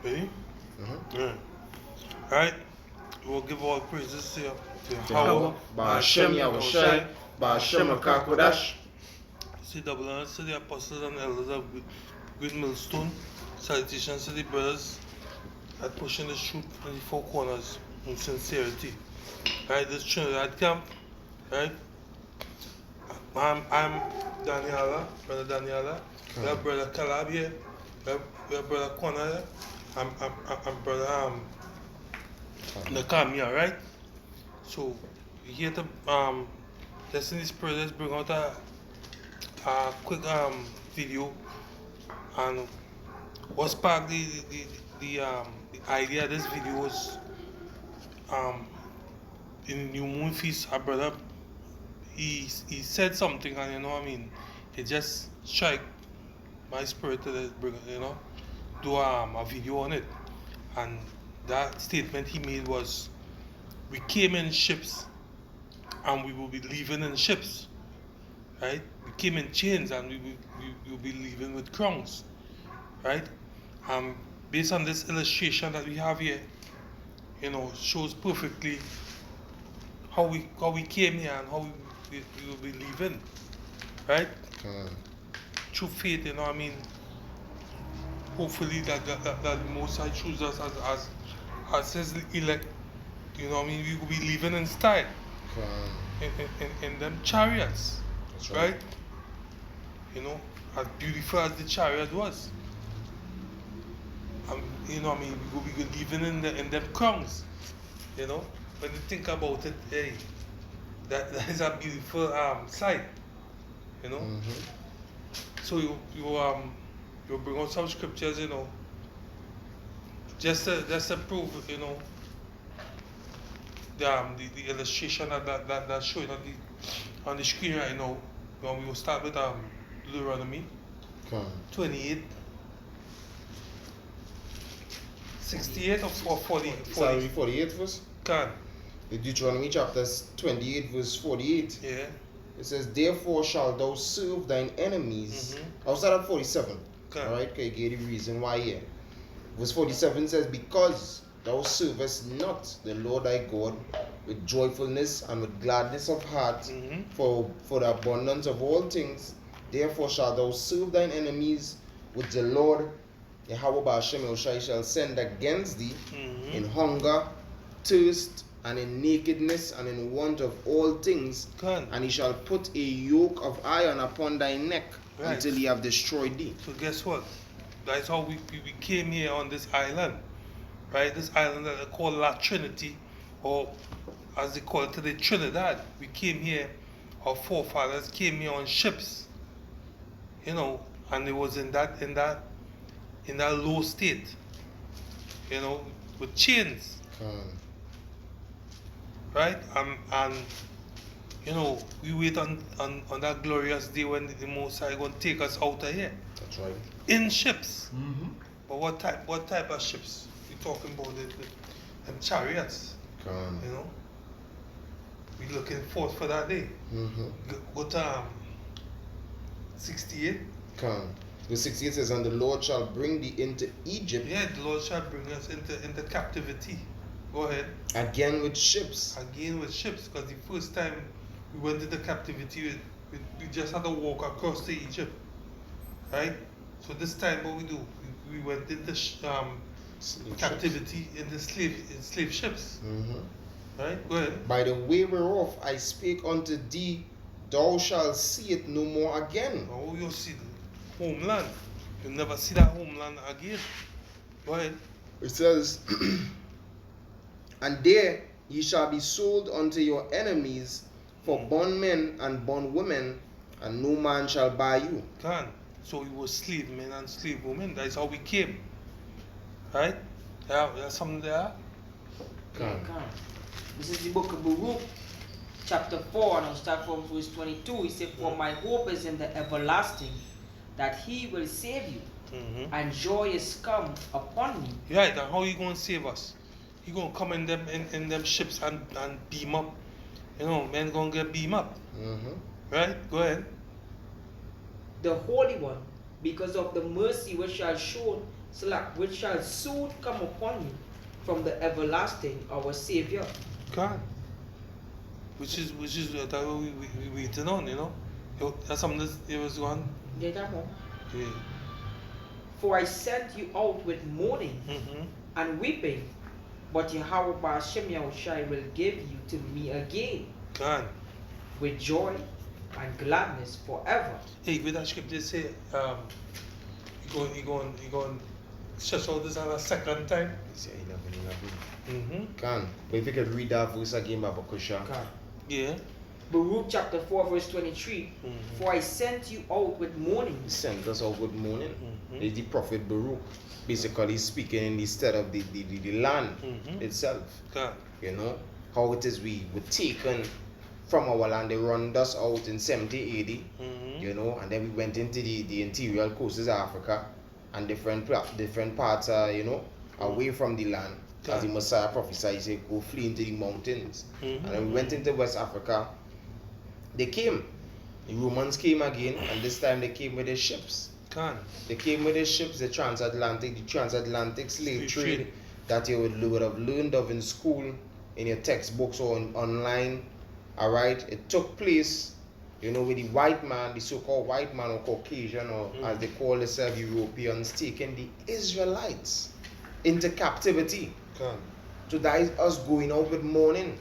Ready? Mm-hmm. Yeah. Alright? We'll give all praises to Yahweh, Yahweh, Ba'ashem Yahushai, Ba'ashem Rakakodash. See double honors to the apostles and elders of Great Millstone. Salutations to the brothers that pushing the truth in the four corners in sincerity. Right, this Trinidad camp, right? I'm Daniela, brother Daniela. We have brother Calab here. We have brother Connor here. I'm brother Nakamia, right? So here to let's in this prayer, let's bring out a quick video and what sparked the idea of this video was in New Moon Feast, our brother he said something, and you know what I mean, it just struck my spirit to bring, do a video on it. And that statement he made was, we came in ships and we will be leaving in ships, right? We came in chains and we will be leaving with crowns, right? Based on this illustration that we have here, shows perfectly how we came here and how we will be leaving, right? Through faith, I mean, hopefully that the Most High chooses us as His elect, I mean, we will be living in style in them chariots, That's right? As beautiful as the chariot was. I mean, we will be living in them crowns, when you think about it, hey, that is a beautiful sight, So you bring out some scriptures, just to prove, the illustration that's showing on the screen right now. We will start with Deuteronomy 28, 68 or 40. 48 verse? Can. Deuteronomy chapter 28 verse 48. Yeah. It says, therefore shalt thou serve thine enemies. I'll start at 47. Okay. Alright, okay, get the reason why here. Verse 47 says, because thou servest not the Lord thy God with joyfulness and with gladness of heart, for the abundance of all things, therefore shalt thou serve thine enemies, which the Lord Yahweh Ba'ashem Yahushai shall send against thee in hunger, thirst, and in nakedness, and in want of all things. And he shall put a yoke of iron upon thy neck until he have destroyed thee. So guess what? That's how we came here on this island, right? This island that they call La Trinity, or as they call it today, Trinidad. We came here, our forefathers came here on ships, and it was in that low state, with chains. Right? And we wait on that glorious day when the Most High going to take us out of here. That's right. In ships. But what type of ships? We talking about them chariots. We looking forward for that day. Go to 68. Verse 68 says, and the Lord shall bring thee into Egypt. Yeah, the Lord shall bring us into captivity. Go ahead. Again with ships. Again with ships, because the first time we went into captivity, we just had to walk across to Egypt, right? So this time, what we do, we went into captivity in the slave ships, right? Go ahead. By the way whereof I speak unto thee, thou shalt see it no more again. Oh, you'll see the homeland. You'll never see that homeland again. Go ahead. It says, and there ye shall be sold unto your enemies for bondmen and bondwomen, and no man shall buy you. So we were slave men and slave women. That's how we came. Right? Yeah, there's something there. This is the book of Baruch, chapter 4, and I'll start from verse 22. He said, for my hope is in the everlasting, that he will save you, and joy is come upon me. Right, and how he going to save us? He going to come in them ships and beam up. Men going to get beam up. Right? Go ahead. The Holy One, because of the mercy which shall show which shall soon come upon you from the everlasting, our Savior. God. Which is that we waiting on, you know. That's something that it was one. Get that more? Yeah. For I sent you out with mourning and weeping, but Yahweh Ba'ashem Yahushai will give you to me again God. with joy and gladness forever. Hey, with that scripture say, you going stretch out this on a second time. Say 11. Mm-hmm. But if you could read that verse again, Baba Kusha. Yeah. Baruch chapter 4 verse 23. For I sent you out with mourning. He sent us out good morning. It's the prophet Baruch. Basically speaking in the stead of the land itself. God. You know, how it is we were taken from our land. They run us out in 70 AD. You know, and then we went into the interior coasts of Africa and different parts, you know, away from the land. As the Messiah prophesied, he said, go flee into the mountains. And then we went into West Africa. They came. The Romans came again, and this time they came with their ships. They came with their ships, the transatlantic slave trade that you would have learned of in school, in your textbooks or online. Alright, it took place, you know, with the white man, the so-called white man or Caucasian, or as they call themselves, Europeans, taking the Israelites into captivity. So that is us going out with mourning,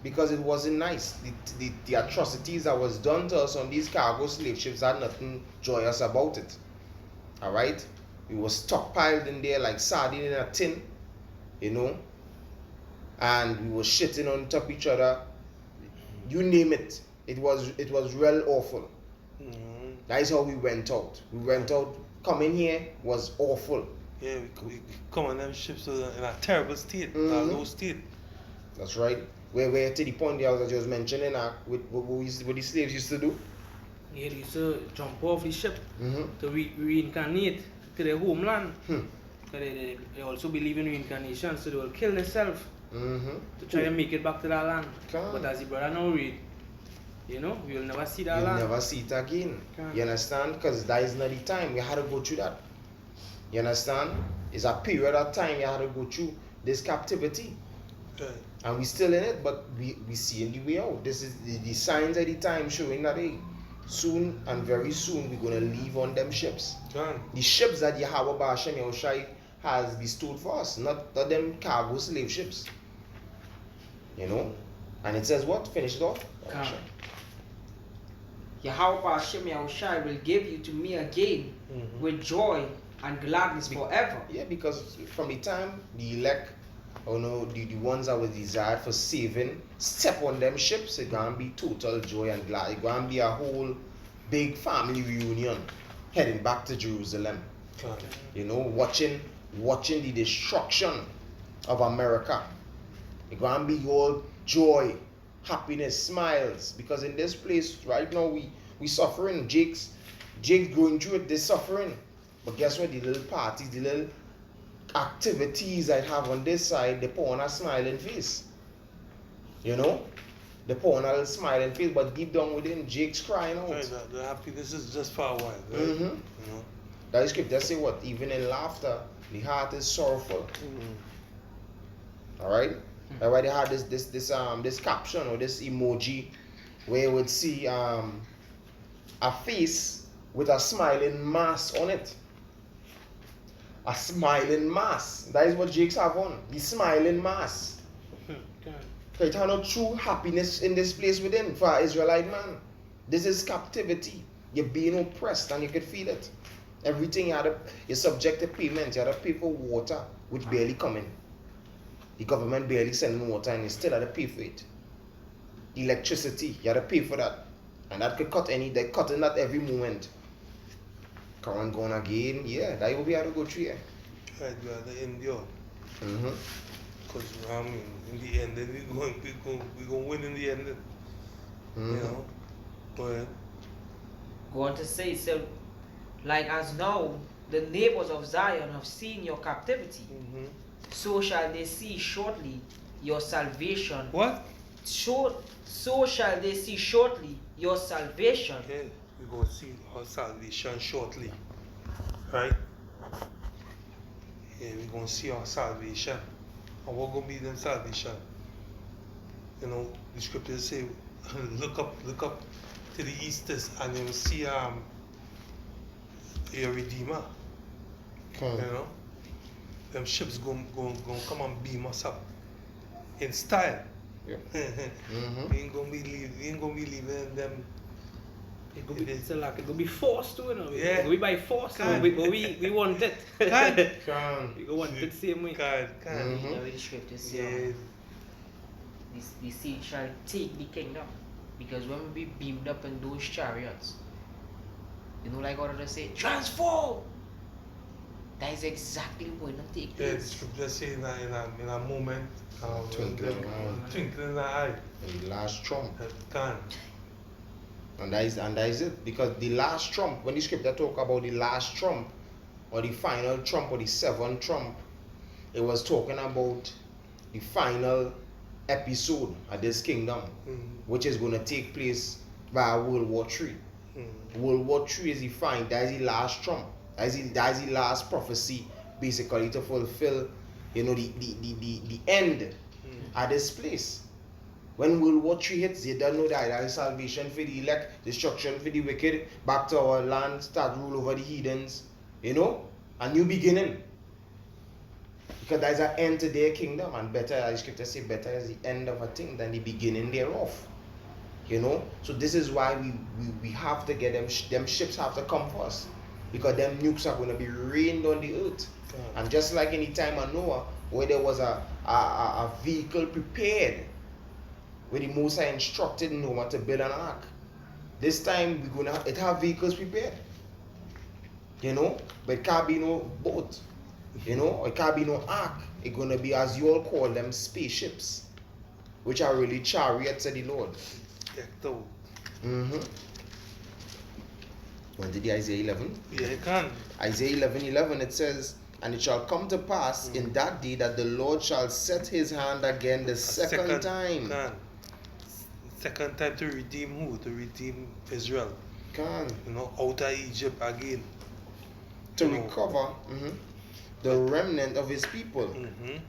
because it wasn't nice. The atrocities that was done to us on these cargo slave ships had nothing joyous about it. Alright? We were stockpiled in there like sardine in a tin, you know, and we were shitting on top of each other. You name it. It was real awful. That is how we went out. We went out, coming here was awful. Yeah, we come on them ships in a terrible state, a low state. That's right. Where to the point there that I was mentioning, what the slaves used to do? Yeah, they used to jump off the ship to reincarnate to their homeland. They also believe in reincarnation, so they will kill themselves to try and make it back to that land. But as the brother now read, you know, we will never see that land. You'll never see it again. You understand? Because that is not the time. We had to go through that. You understand? It's a period of time you had to go through this captivity. And we still in it, but we see in the way out. This is the signs of the time showing that, hey, soon and very soon we're going to leave on them ships. The ships that Yahweh Ba'ashem Yahushai has bestowed for us, not them cargo slave ships. You know? And it says what? Finish it off? Yahweh Ba'ashem Yahushai will give you to me again with joy and gladness forever. Yeah, because from the time the elect, or no, the ones that were desired for saving, step on them ships, it's gonna be total joy and glad. It's gonna be a whole big family reunion heading back to Jerusalem. You know, watching the destruction of America. It's gonna be all joy, happiness, smiles. Because in this place right now we suffering. Jake's going through it, they're suffering. But guess what? The little parties, the little activities I have on this side, they put on a smiling face. You know? They put on a little smiling face, but deep down within, Jake's crying out. Right, the happiness is just for a while. Right? You know? That scripture say what? Even in laughter, the heart is sorrowful. Alright? That's why they had this caption or this emoji where you would see a face with a smiling mask on it. A smiling mask. That is what Jake's have on. The smiling mask. It had no true happiness in this place within for an Israelite man. This is captivity. You're being oppressed and you could feel it. Everything you're subject to payment. You had to pay for water, which barely coming. The government barely sending water and you still had to pay for it. Electricity, you had to pay for that. And that could they're cutting that every moment. Current going again, yeah, that will be how to go through, yeah. Right, you are the endure. Because in the end, we're going to win in the end. You know? Go ahead. Go on to say, so, like as now the neighbors of Zion have seen your captivity, so shall they see shortly your salvation. What? So shall they see shortly your salvation. Okay, we're going to see our salvation shortly. Right? Yeah, we're gonna see our salvation. And what gonna be the salvation? You know, the scriptures say, look up to the easters, and you'll see your redeemer. You know, them ships gonna come and beam us up in style. Yep. We ain't gonna be leaving them. It could be, it's like it could be forced too, you know. Yeah. It could be by force, Can. but we want it. Can. We go want it same way. God. You know, the scriptures say, Yeah. the seed shall take the kingdom. Because when we be beamed up in those chariots, you know, like what they say, transform! That is exactly what will take Yeah, the place. scripture say in a moment, Twinkling in an eye. twinkling in the eye. And the last trump. Can. And that is it. Because the last trump, when the scripture talk about the last trump, or the final trump, or the seventh trump, it was talking about the final episode of this kingdom, which is going to take place by World War III. World War III is that is the last trump. That is the last prophecy, basically, to fulfill, you know, the end at this place. When World War III hits, they don't know that is salvation for the elect, destruction for the wicked, back to our land, start rule over the heathens, you know, a new beginning. Because there is an end to their kingdom, and better, as scripture say, better is the end of a thing than the beginning thereof. You know, so this is why we have to get them ships have to come first, because them nukes are going to be rained on the earth. And just like in the time of Noah, where there was a vehicle prepared, where the Most High instructed Noah to build an ark, this time we're gonna have vehicles prepared. You know, but it can't be no boat. You know, it can't be no ark. It's gonna be, as you all call them, spaceships, which are really chariots of the Lord. Want to the Isaiah 11? Yeah, it can. Isaiah 11:11, it says, "And it shall come to pass in that day that the Lord shall set his hand again the second time." Can. Second time to redeem who? To redeem Israel. Can. You know, out of Egypt again. To You know. recover the remnant of his people,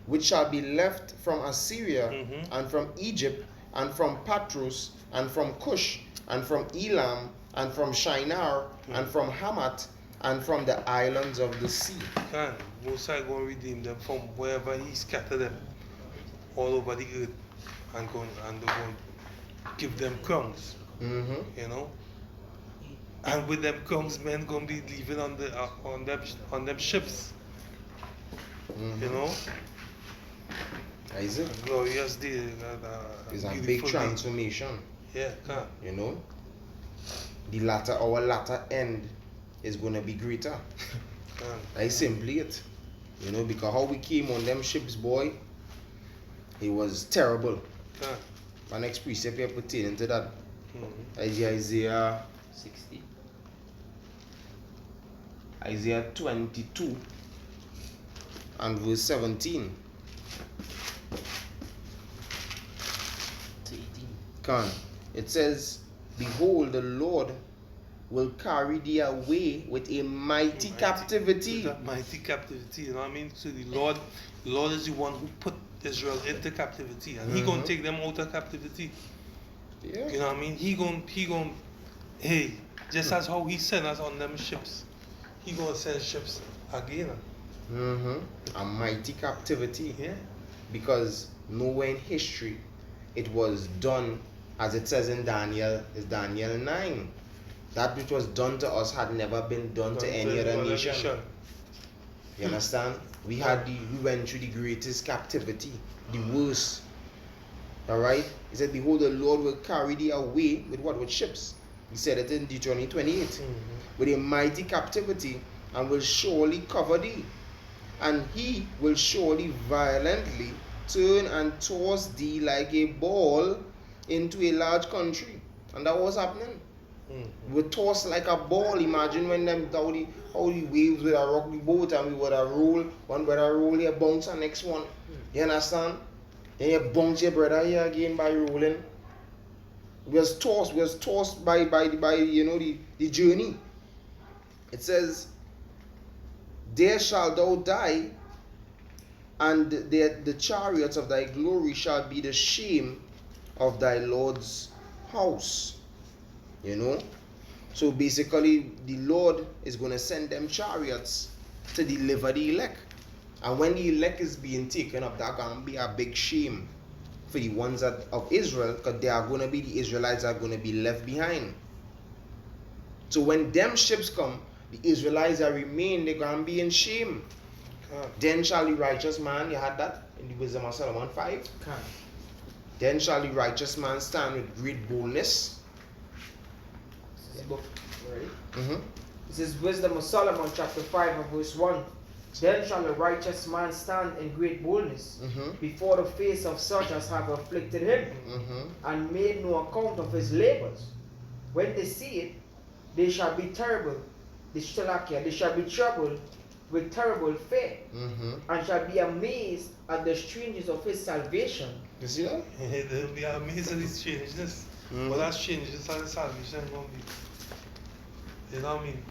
which shall be left from Assyria, and from Egypt, and from Patros, and from Cush, and from Elam, and from Shinar, and from Hamath, and from the islands of the sea. Can. Most High going to redeem them from wherever he scattered them all over the earth, and they're going to give them crowns. You know, and with them crowns, men going to be living on them ships. You know, Is it? glorious day. It's a big beautiful day. transformation. Yeah, can. You know, our latter end is going to be greater. Can. That's simply it. You know, because how we came on them ships, boy, it was terrible. Can. My next precept here pertaining to that is Isaiah 60. Isaiah 22 and verse 17. to 18. Can. It says, "Behold, the Lord will carry thee away with a mighty captivity." That mighty captivity, you know what I mean? So the Lord is the one who put Israel into captivity, and he gonna take them out of captivity. Yeah. You know what I mean? He gonna, hey, just as how he sent us on them ships, he gonna send ships again. A mighty captivity. Yeah. Because nowhere in history it was done as it says in Daniel 9. That which was done to us had never been done to any other nation. You understand? We went through the greatest captivity, the worst. Alright? He said, "Behold, the Lord will carry thee away with what? With ships." He said it in Deuteronomy 28. With a mighty captivity, and will surely cover thee. And he will surely violently turn and toss thee like a ball into a large country. And that was happening. We were tossed like a ball. Imagine when how the waves would rock the boat, and we would roll. One brother roll here, bounce the next one. You understand? Then you bounce your brother here again by rolling. We was tossed by you know the journey. It says, "There shalt thou die, and the chariots of thy glory shall be the shame of thy Lord's house. You know? So basically, the Lord is going to send them chariots to deliver the elect. And when the elect is being taken up, that's going to be a big shame for the ones of Israel, because they are going to be, the Israelites are going to be left behind. So when them ships come, the Israelites that remain, they're going to be in shame. Then shall the righteous man, you had that in the Wisdom of Solomon 5. Then shall the righteous man stand with great boldness. This book, right? This is Wisdom of Solomon, chapter 5, and verse 1. Then shall the righteous man stand in great boldness before the face of such as have afflicted him and made no account of his labors. When they see it, they shall be terrible. They shall be troubled with terrible fear and shall be amazed at the strangeness of his salvation. You see that? They'll be amazed at the strangeness. But that strangeness and the salvation is going to be, you know what I mean?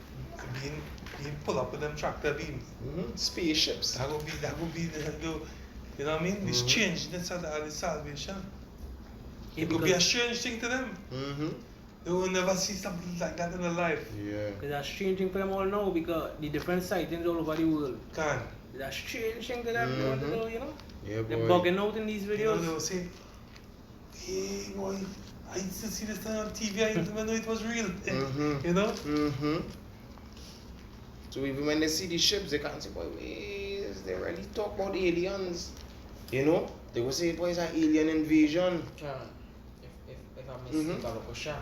Being pulled up with them tractor beams. Spaceships. That will be you know what I mean? The strangeness of the salvation. It could be a strange thing to them. They will never see something like that in their life. Yeah. It's a strange thing for them all now because the different sightings all over the world. Can. It's a strange thing to them, you know? Yeah, They're boy. bugging out in these You know, videos. they will say, hey boy, I used to see this thing on TV, I didn't even know it was real. You know? So even when they see the ships, they can't say, boy, they really talk about aliens. You know? They will say, boy, it's an alien invasion. If I may say, Babakosha,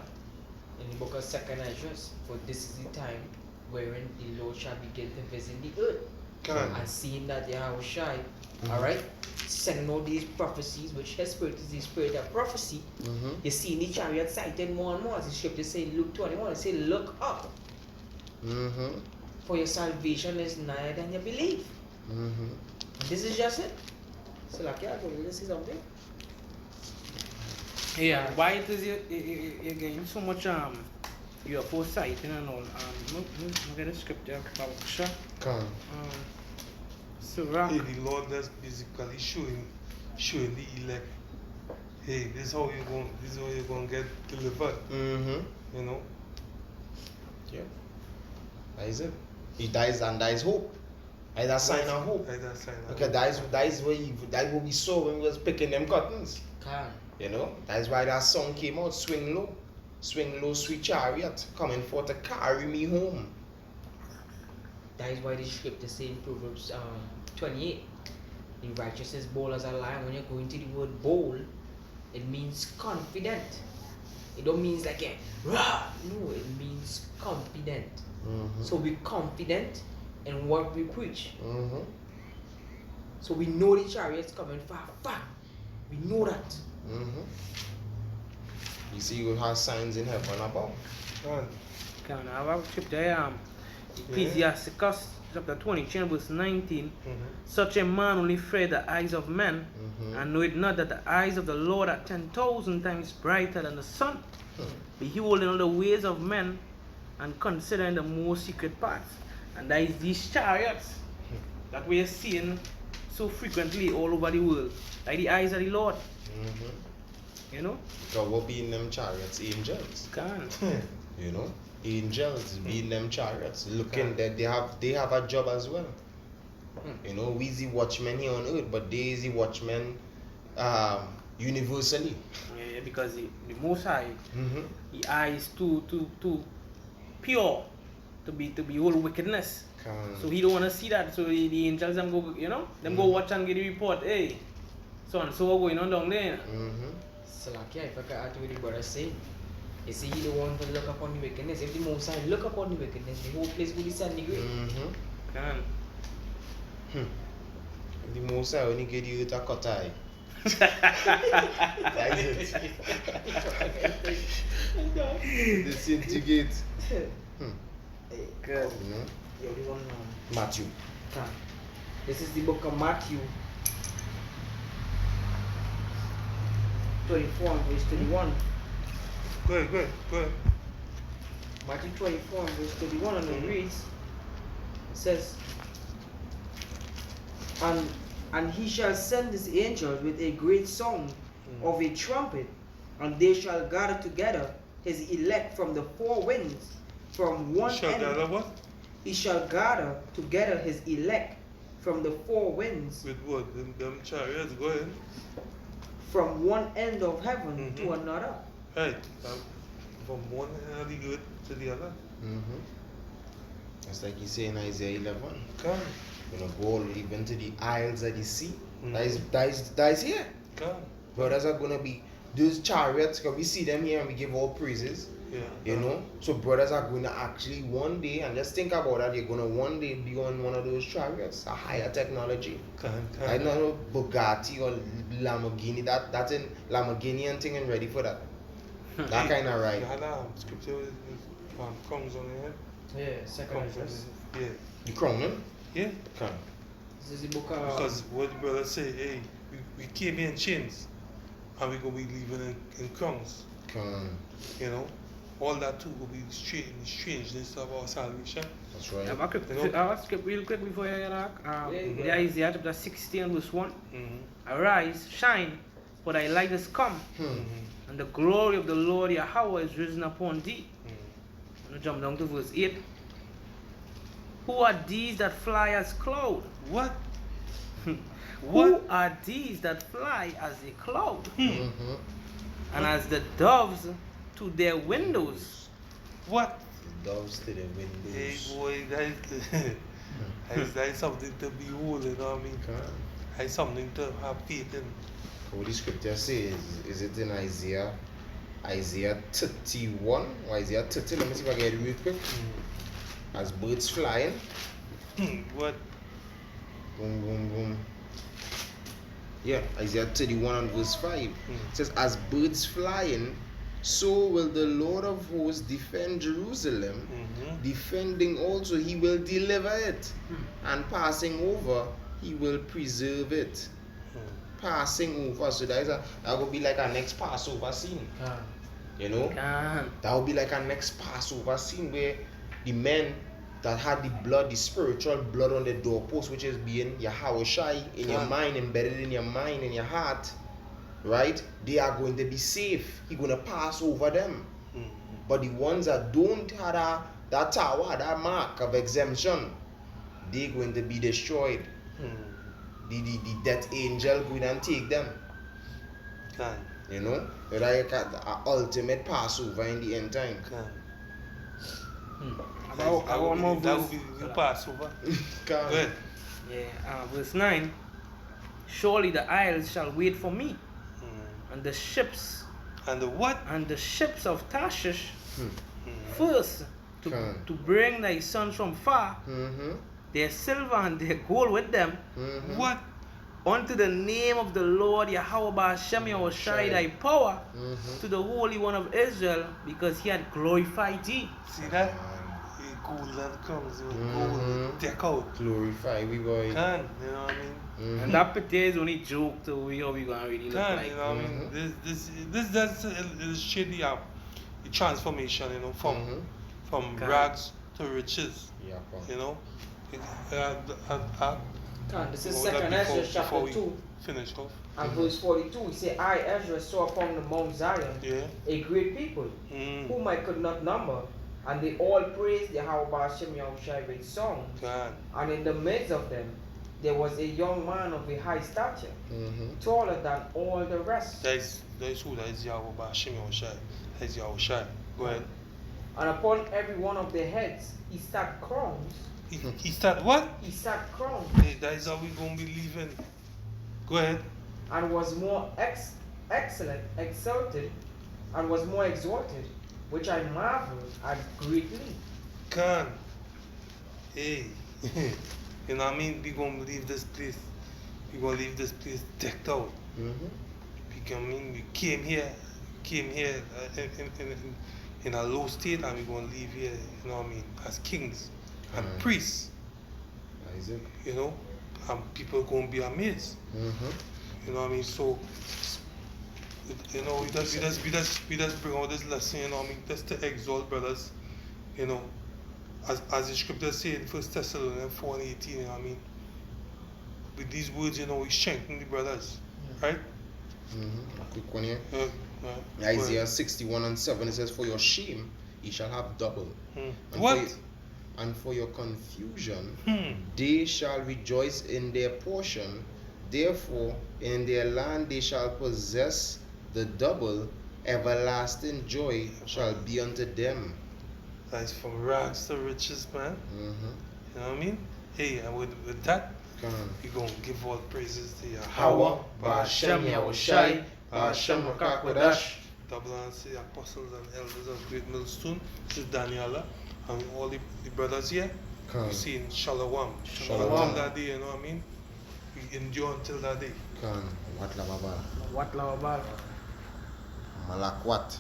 in the book of 2nd Esdras, for this is the time wherein the Lord shall begin to visit the earth. And seeing that Yahushai, alright, sending all these prophecies, which his spirit is the spirit of prophecy, you see the chariot sighted more and more. As the scripture say, Luke 21, it say, look up, for your salvation is nigher than you believe. This is just it. So like, yeah, go to see something. Yeah, why it is you're getting so much UFO sighting and all. Look at the scripture, Babakosha. Surah. Hey, the Lord is basically showing the elect, hey, this is how you're going to get delivered. You know? Yeah. That is it. He dies, and that is hope. That is a sign of hope. That is a sign of Okay, hope. that is what we saw when we was picking them cottons. You know, that's why that song came out, swing low, sweet chariot, coming forth to carry me home. That is why the scripture say in Proverbs 28, the righteous is bold as a lion. When you're going to the word bold, it means confident. It don't mean like a rah. No, it means confident. So be confident in what we preach. So we know the chariot's coming far. We know that. You see, you have signs in heaven above. Can I have a scripture? Ecclesiasticus chapter 23 and verse 19. Such a man only fear the eyes of men, and know it not that the eyes of the Lord are 10,000 times brighter than the sun, beholding all the ways of men, and considering the most secret parts. And that is these chariots that we are seeing so frequently all over the world, like the eyes of the Lord. You know? God will be in them chariots, angels. You know? Angels be in them chariots, looking that they have a job as well. You know, we the watchmen here on earth, but they is the watchmen universally. Yeah, because the Most High, the eye is too pure to behold wickedness. So he don't want to see that. So the angels them go, you know, them go watch and get the report. Hey, so and so going on down there. So like, yeah, if I can add to what the brother say, you see, he don't want to look upon the wickedness. If the Most High look upon the wickedness, the whole place will be sand degree. The Most High only get you to cut eye. That is it. Disintegrate. Good. You know? Yeah, the one Matthew. This is the book of Matthew 24 and verse 31. Go ahead. Matthew 24 and verse 31, and it reads, it says, and And he shall send his angels with a great sound of a trumpet, and they shall gather together his elect from the four winds, from one Shall end. gather what? He shall gather together his elect from the four winds, With what? Them chariots, go ahead. from one end of heaven to another. Right. From one end of the earth to the other. That's like you say in Isaiah 11. Come. You know, go even to the isles of the sea. Mhm. That is here. Come. Brothers are gonna be those chariots, because we see them here and we give all praises. Yeah. You know? So brothers are gonna actually one day, and just think about that, you're gonna one day be on one of those chariots, a higher technology. Come. I don't know Bugatti or Lamborghini, that's in Lamborghini and thing and ready for that. That kind of ride. You had scripture with crowns on the head. Yeah, second Crowns on address. the head. The crown, no? Yeah. Yeah. Crown. This is the book of Because what the brother say, hey, we came here in chains and we're going to be living in crowns. Crown. You know? All that too will be strangeness of our salvation. That's right. I have a script real quick before you get back. Yeah. Isaiah chapter 16 verse 1. Mm-hmm. Arise, shine, for thy light is come, and the glory of the Lord Yahweh is risen upon thee. I'm going to jump down to verse 8. Who are these that fly as cloud? What? Who What? are these that fly as a cloud? Mm-hmm. And as the doves to their windows. What? Doves to the Hey windows. boy, that is something to behold, you know what I mean? Crown. That is something to have faith in. What the scripture says, is it in Isaiah 31 or Isaiah 30? Let me see if I get it real quick. As birds flying, What? boom, boom, boom. Yeah, Isaiah 31 and verse 5. It says, as birds flying, so will the Lord of hosts defend Jerusalem. Defending also, he will deliver it. And passing over, he will preserve it. Passing over. So that will be like our next Passover scene. You know? That will be like our next Passover scene where the men that had the blood, the spiritual blood on the doorpost, which is being Yahweh Shai in your mind, embedded in your mind, in your heart, right? They are going to be safe. He's going to pass over them. But the ones that don't have that tower, that mark of exemption, they're going to be destroyed. The death angel going and take them. Can. You know? Like an ultimate Passover in the end time. I want more That verse. will be the Passover. Go ahead. Verse 9. Surely the isles shall wait for me, and the ships And the what? and the ships of Tarshish first to bring thy sons from far, their silver and their gold with them, What? unto the name of the Lord Yahweh Ba'ashem Yahushai thy power, to the Holy One of Israel, because he had glorified thee. See that? Gold and comes, gold, deck out. Glorify we boy. Can, you know what I mean? And that picture is only joke to we how we gonna really look Can, like. you know what I mean? This does illustrate the transformation, you know, from Can. rags to riches, Yeah, you know? This is What was that second Ezra before chapter we 2 finish off? and verse 42. He said, I Ezra saw upon the Mount Zion Yeah. a great people, whom I could not number, and they all praised Yahweh Ba'ashem Yahushai with songs. Can. And in the midst of them there was a young man of a high stature, taller than all the rest. That is who? That is Yahweh Ba'ashem Yahushai. That is Yahushai. Go ahead. And upon every one of their heads he sat crowns. He start what? He sat crowns, Hey, that is how we gonna be living. Go ahead. and was more excellent, exalted, and was more exalted, which I marveled at greatly. Can. Hey. You know what I mean? We gonna leave this place. We gonna leave this place decked out. We came here in a low state, and we gonna leave here, you know what I mean, as kings and priests. Isaac. You know, and people gonna be amazed. You know what I mean? So, you know, we just bring out this lesson, you know what I mean, just to exalt brothers, you know, as the scripture says in 1 Thessalonians 4:18, you know what I mean? with these words, you know, we strengthen the brothers, right? A quick one here. Go Isaiah ahead. 61:7, it says, "For your shame, ye shall have double. And What? And for your confusion, Hmm. they shall rejoice in their portion. Therefore, in their land they shall possess the double. Everlasting joy shall be unto them." That's from rags to riches, man. You know what I mean? Hey, and with that, Come on. we're going to give all praises to Yahweh. Hawa, Ba'ashem Yahushai, Ba'ashem Rakakwadash. Double honors to the apostles and elders of Great Millstone. This is Daniela and all the brothers here. Come. We see in Shalom. Shalom. Until that day, you know what I mean? We endure until that day. Kan, wat la baba, What love about? malakwat.